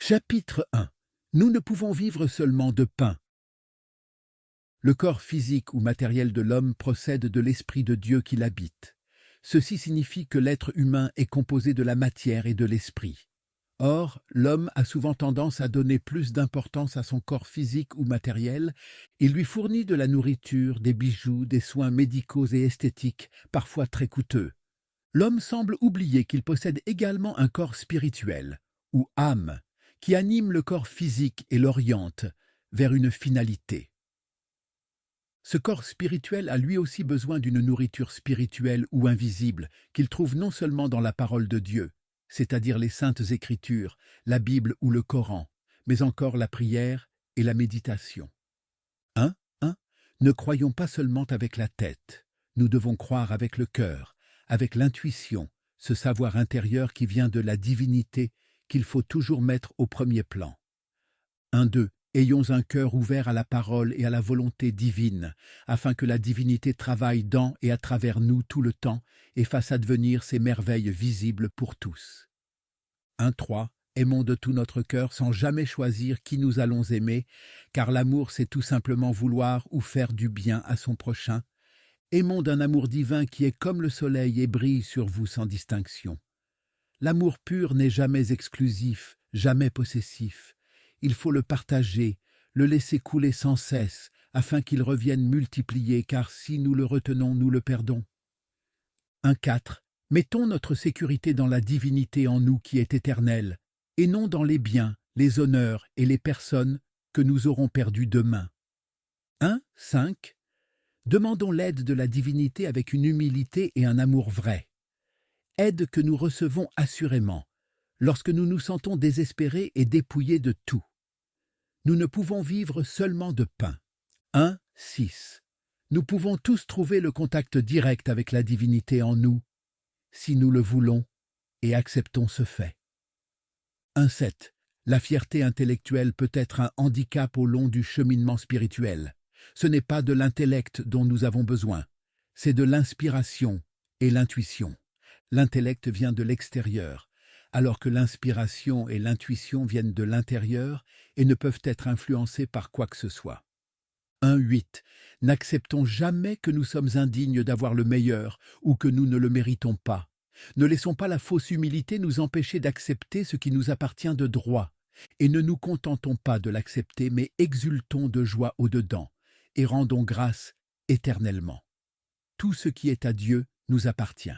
Chapitre 1. Nous ne pouvons vivre seulement de pain. Le corps physique ou matériel de l'homme procède de l'Esprit de Dieu qui l'habite. Ceci signifie que l'être humain est composé de la matière et de l'esprit. Or, l'homme a souvent tendance à donner plus d'importance à son corps physique ou matériel. Il lui fournit de la nourriture, des bijoux, des soins médicaux et esthétiques, parfois très coûteux. L'homme semble oublier qu'il possède également un corps spirituel, ou âme, qui anime le corps physique et l'oriente vers une finalité. Ce corps spirituel a lui aussi besoin d'une nourriture spirituelle ou invisible qu'il trouve non seulement dans la parole de Dieu, c'est-à-dire les saintes Écritures, la Bible ou le Coran, mais encore la prière et la méditation. 1. Ne croyons pas seulement avec la tête, nous devons croire avec le cœur, avec l'intuition, ce savoir intérieur qui vient de la divinité qu'il faut toujours mettre au premier plan. 2. Ayons un cœur ouvert à la parole et à la volonté divine, afin que la divinité travaille dans et à travers nous tout le temps et fasse advenir ses merveilles visibles pour tous. 3. Aimons de tout notre cœur sans jamais choisir qui nous allons aimer, car l'amour c'est tout simplement vouloir ou faire du bien à son prochain. Aimons d'un amour divin qui est comme le soleil et brille sur vous sans distinction. L'amour pur n'est jamais exclusif, jamais possessif. Il faut le partager, le laisser couler sans cesse, afin qu'il revienne multiplié, car si nous le retenons, nous le perdons. 4. Mettons notre sécurité dans la divinité en nous qui est éternelle, et non dans les biens, les honneurs et les personnes que nous aurons perdus demain. 5. Demandons l'aide de la divinité avec une humilité et un amour vrai. Aide que nous recevons assurément, lorsque nous nous sentons désespérés et dépouillés de tout. Nous ne pouvons vivre seulement de pain. 6. Nous pouvons tous trouver le contact direct avec la divinité en nous, si nous le voulons et acceptons ce fait. 7. La fierté intellectuelle peut être un handicap au long du cheminement spirituel. Ce n'est pas de l'intellect dont nous avons besoin, c'est de l'inspiration et l'intuition. L'intellect vient de l'extérieur, alors que l'inspiration et l'intuition viennent de l'intérieur et ne peuvent être influencées par quoi que ce soit. 8. N'acceptons jamais que nous sommes indignes d'avoir le meilleur ou que nous ne le méritons pas. Ne laissons pas la fausse humilité nous empêcher d'accepter ce qui nous appartient de droit, et ne nous contentons pas de l'accepter, mais exultons de joie au-dedans, et rendons grâce éternellement. Tout ce qui est à Dieu nous appartient.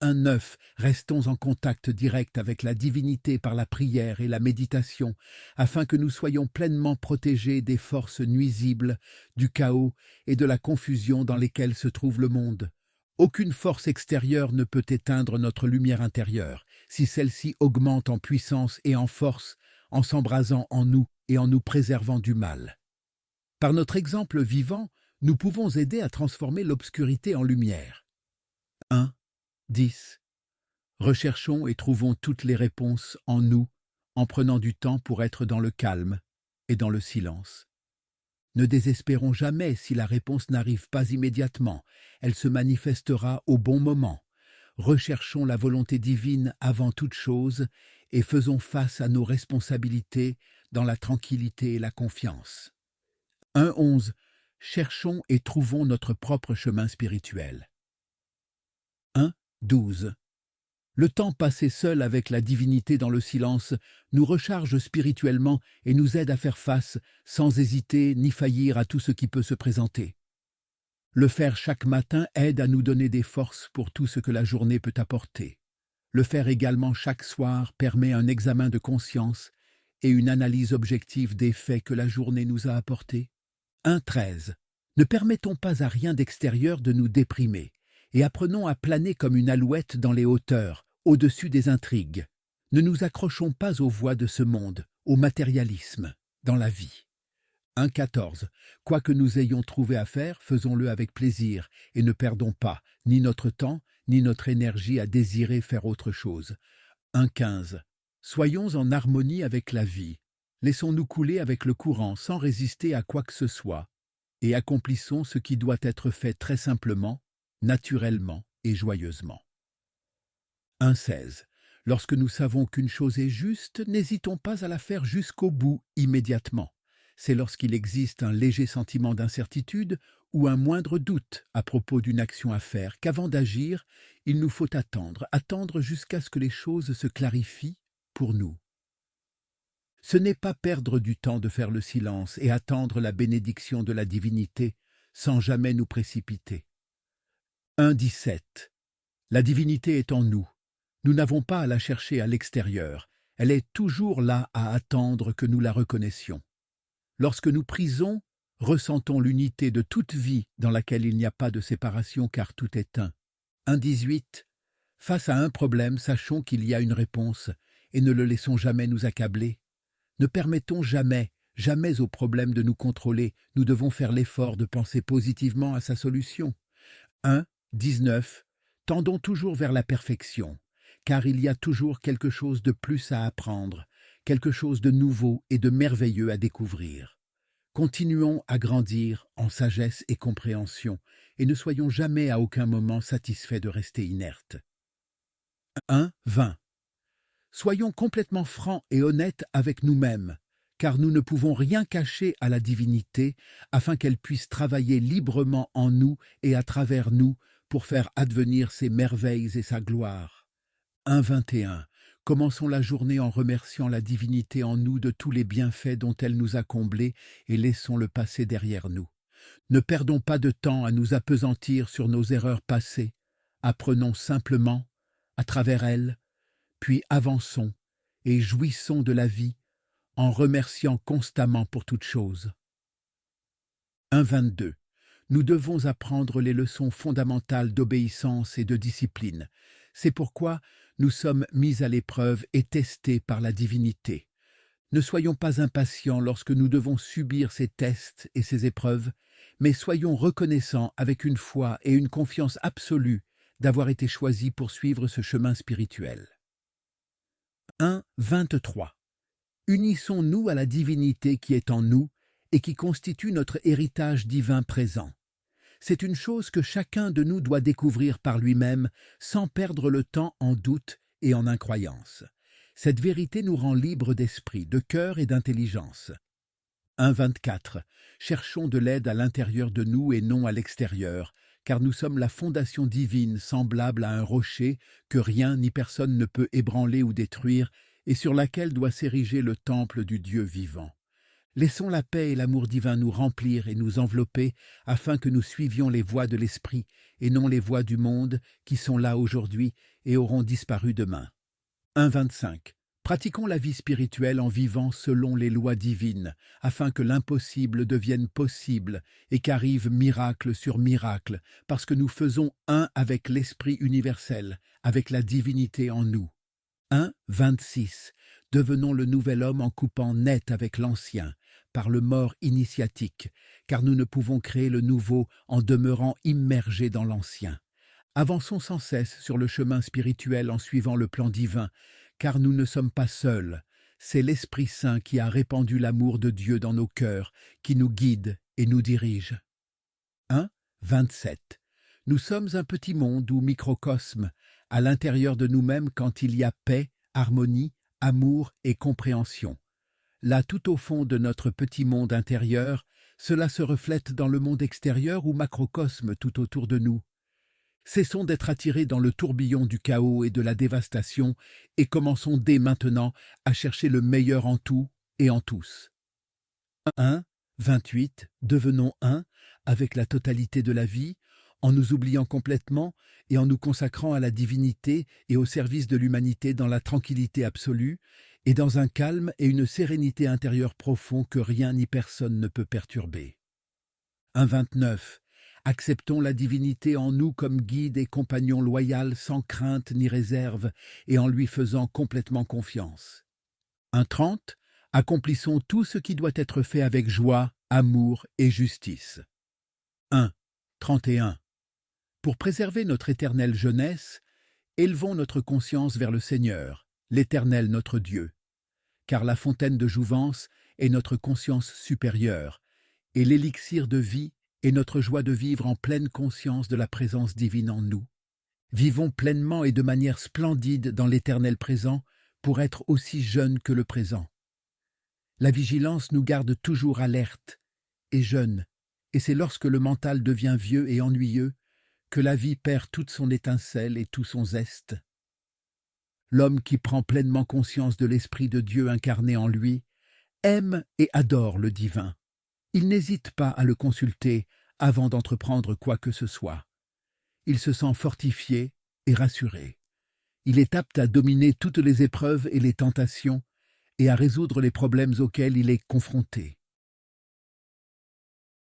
9. Restons en contact direct avec la divinité par la prière et la méditation, afin que nous soyons pleinement protégés des forces nuisibles, du chaos et de la confusion dans lesquelles se trouve le monde. Aucune force extérieure ne peut éteindre notre lumière intérieure, si celle-ci augmente en puissance et en force, en s'embrasant en nous et en nous préservant du mal. Par notre exemple vivant, nous pouvons aider à transformer l'obscurité en lumière. 10. Recherchons et trouvons toutes les réponses en nous, en prenant du temps pour être dans le calme et dans le silence. Ne désespérons jamais si la réponse n'arrive pas immédiatement, elle se manifestera au bon moment. Recherchons la volonté divine avant toute chose et faisons face à nos responsabilités dans la tranquillité et la confiance. 11. Cherchons et trouvons notre propre chemin spirituel. 12. Le temps passé seul avec la divinité dans le silence nous recharge spirituellement et nous aide à faire face, sans hésiter ni faillir à tout ce qui peut se présenter. Le faire chaque matin aide à nous donner des forces pour tout ce que la journée peut apporter. Le faire également chaque soir permet un examen de conscience et une analyse objective des faits que la journée nous a apportés. 13. Ne permettons pas à rien d'extérieur de nous déprimer. Et apprenons à planer comme une alouette dans les hauteurs, au-dessus des intrigues. Ne nous accrochons pas aux voies de ce monde, au matérialisme, dans la vie. 14. Quoi que nous ayons trouvé à faire, faisons-le avec plaisir, et ne perdons pas ni notre temps, ni notre énergie à désirer faire autre chose. 15. Soyons en harmonie avec la vie. Laissons-nous couler avec le courant sans résister à quoi que ce soit, et accomplissons ce qui doit être fait très simplement, naturellement et joyeusement. 16. Lorsque nous savons qu'une chose est juste, n'hésitons pas à la faire jusqu'au bout, immédiatement. C'est lorsqu'il existe un léger sentiment d'incertitude ou un moindre doute à propos d'une action à faire qu'avant d'agir, il nous faut attendre jusqu'à ce que les choses se clarifient pour nous. Ce n'est pas perdre du temps de faire le silence et attendre la bénédiction de la divinité sans jamais nous précipiter. 1,17. La divinité est en nous. Nous n'avons pas à la chercher à l'extérieur. Elle est toujours là à attendre que nous la reconnaissions. Lorsque nous prisons, ressentons l'unité de toute vie dans laquelle il n'y a pas de séparation car tout est un. 1,18. Face à un problème, sachons qu'il y a une réponse et ne le laissons jamais nous accabler. Ne permettons jamais au problème de nous contrôler. Nous devons faire l'effort de penser positivement à sa solution. 1,19. Tendons toujours vers la perfection, car il y a toujours quelque chose de plus à apprendre, quelque chose de nouveau et de merveilleux à découvrir. Continuons à grandir en sagesse et compréhension, et ne soyons jamais à aucun moment satisfaits de rester inertes. 1,20. Soyons complètement francs et honnêtes avec nous-mêmes, car nous ne pouvons rien cacher à la divinité afin qu'elle puisse travailler librement en nous et à travers nous pour faire advenir ses merveilles et sa gloire. 1,21. Commençons la journée en remerciant la divinité en nous de tous les bienfaits dont elle nous a comblés et laissons-le passer derrière nous. Ne perdons pas de temps à nous appesantir sur nos erreurs passées. Apprenons simplement, à travers elles, puis avançons et jouissons de la vie en remerciant constamment pour toutes choses. 1,22. Nous devons apprendre les leçons fondamentales d'obéissance et de discipline. C'est pourquoi nous sommes mis à l'épreuve et testés par la divinité. Ne soyons pas impatients lorsque nous devons subir ces tests et ces épreuves, mais soyons reconnaissants avec une foi et une confiance absolue d'avoir été choisis pour suivre ce chemin spirituel. 1,23. Unissons-nous à la divinité qui est en nous et qui constitue notre héritage divin présent. C'est une chose que chacun de nous doit découvrir par lui-même sans perdre le temps en doute et en incroyance. Cette vérité nous rend libres d'esprit, de cœur et d'intelligence. 1,24. Cherchons de l'aide à l'intérieur de nous et non à l'extérieur, car nous sommes la fondation divine semblable à un rocher que rien ni personne ne peut ébranler ou détruire et sur laquelle doit s'ériger le temple du Dieu vivant. Laissons la paix et l'amour divin nous remplir et nous envelopper afin que nous suivions les voies de l'esprit et non les voies du monde qui sont là aujourd'hui et auront disparu demain. 1,25. Pratiquons la vie spirituelle en vivant selon les lois divines, afin que l'impossible devienne possible et qu'arrive miracle sur miracle, parce que nous faisons un avec l'Esprit universel, avec la divinité en nous. 1,26. Devenons le nouvel homme en coupant net avec l'ancien, par le mort initiatique, car nous ne pouvons créer le nouveau en demeurant immergés dans l'ancien. Avançons sans cesse sur le chemin spirituel en suivant le plan divin, car nous ne sommes pas seuls. C'est l'Esprit Saint qui a répandu l'amour de Dieu dans nos cœurs, qui nous guide et nous dirige. 1,27. Nous sommes un petit monde ou microcosme, à l'intérieur de nous-mêmes quand il y a paix, harmonie, amour et compréhension. Là, tout au fond de notre petit monde intérieur, cela se reflète dans le monde extérieur ou macrocosme tout autour de nous. Cessons d'être attirés dans le tourbillon du chaos et de la dévastation et commençons dès maintenant à chercher le meilleur en tout et en tous. 1,28. Devenons un avec la totalité de la vie, en nous oubliant complètement et en nous consacrant à la divinité et au service de l'humanité dans la tranquillité absolue et dans un calme et une sérénité intérieure profond que rien ni personne ne peut perturber. 1,29. Acceptons la divinité en nous comme guide et compagnon loyal sans crainte ni réserve et en lui faisant complètement confiance. 1,30. Accomplissons tout ce qui doit être fait avec joie, amour et justice. 1,31. Pour préserver notre éternelle jeunesse, élevons notre conscience vers le Seigneur, l'Éternel notre Dieu, car la fontaine de jouvence est notre conscience supérieure, et l'élixir de vie est notre joie de vivre en pleine conscience de la présence divine en nous. Vivons pleinement et de manière splendide dans l'éternel présent pour être aussi jeunes que le présent. La vigilance nous garde toujours alertes et jeunes, et c'est lorsque le mental devient vieux et ennuyeux que la vie perd toute son étincelle et tout son zeste. L'homme qui prend pleinement conscience de l'Esprit de Dieu incarné en lui aime et adore le divin. Il n'hésite pas à le consulter avant d'entreprendre quoi que ce soit. Il se sent fortifié et rassuré. Il est apte à dominer toutes les épreuves et les tentations et à résoudre les problèmes auxquels il est confronté.